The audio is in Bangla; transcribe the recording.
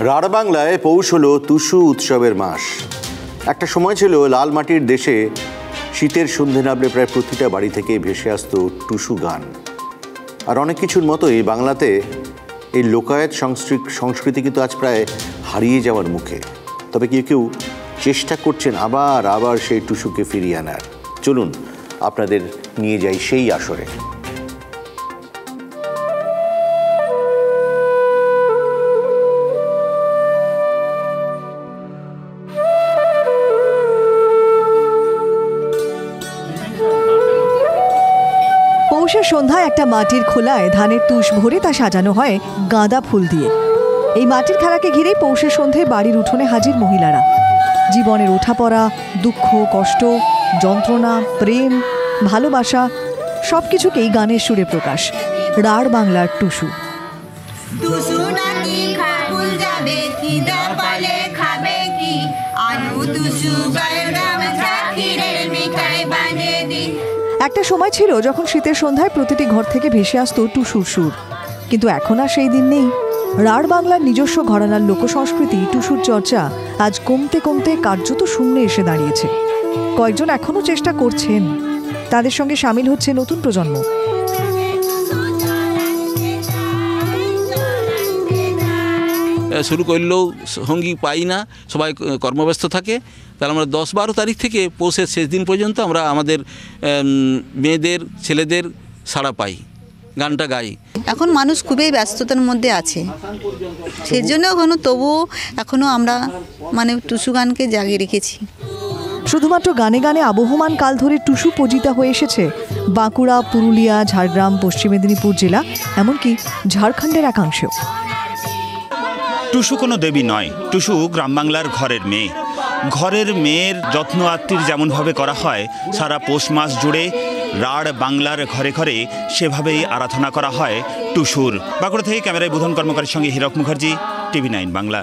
রাঢ় বাংলায় পৌষ হলো টুসু উৎসবের মাস। একটা সময় ছিল লাল মাটির দেশে শীতের সন্ধে নামলে প্রায় প্রতিটা বাড়ি থেকে ভেসে আসতো টুসু গান। আর অনেক কিছুর মতোই বাংলাতে এই লোকায়ত সংস্কৃতি কিন্তু আজ প্রায় হারিয়ে যাওয়ার মুখে। তবে কেউ কেউ চেষ্টা করছেন আবার আবার সেই টুসুকে ফিরিয়ে আনার। চলুন আপনাদের নিয়ে যাই সেই আসরে। পৌষের সন্ধ্যায় একটা মাটির খোলায় ধানের তুষ ভরে তা সাজানো হয় গাঁদা ফুল দিয়ে। এই মাটির খেলাকে ঘিরেই পৌষের সন্ধ্যায় বাড়ির উঠোনে হাজির মহিলারা। জীবনের ওঠাপড়া, দুঃখ, কষ্ট, যন্ত্রণা, প্রেম, ভালোবাসা সবকিছুকেই গানের সুরে প্রকাশ। রাঢ় বাংলার টুসু। একটা সময় ছিল যখন শীতের সন্ধ্যায় প্রতিটি ঘর থেকে ভেসে আসতো টুসুর সুর, কিন্তু এখন আর সেই দিন নেই। রাঢ় বাংলার নিজস্ব ঘরানার লোকসংস্কৃতি টুসুর চর্চা আজ কমতে কমতে কার্যত শূন্যে এসে দাঁড়িয়েছে। কয়েকজন এখনও চেষ্টা করছেন, তাদের সঙ্গে সামিল হচ্ছে নতুন প্রজন্ম। শুরু করলেও সঙ্গী পাই না, সবাই কর্মব্যস্ত থাকে। তাহলে আমরা 10-12 তারিখ থেকে পৌষের শেষ দিন পর্যন্ত আমরা আমাদের মেয়েদের ছেলেদের সাড়া পাই, গানটা গাই। এখন মানুষ খুবই ব্যস্ততার মধ্যে আছে, সেই জন্য তবুও এখনও আমরা টুসু গানকে জাগিয়ে রেখেছি। শুধুমাত্র গানে গানে আবহমান কাল ধরে টুসু পূজিতা হয়ে এসেছে বাঁকুড়া, পুরুলিয়া, ঝাড়গ্রাম, পশ্চিম মেদিনীপুর জেলা, এমনকি ঝাড়খণ্ডের একাংশেও। টুসু কোনো দেবী নয়, টুসু গ্রাম বাংলার ঘরের মেয়ে। ঘরের মেয়ের যত্ন আত্মীর যেমনভাবে করা হয় সারা পৌষ মাস জুড়ে রাঢ় বাংলার ঘরে ঘরে সেভাবেই আরাধনা করা হয় টুসুর। বাঁকুড়া থেকে ক্যামেরায় বুধন কর্মকারের সঙ্গে হীরক মুখার্জি, TV9 বাংলা।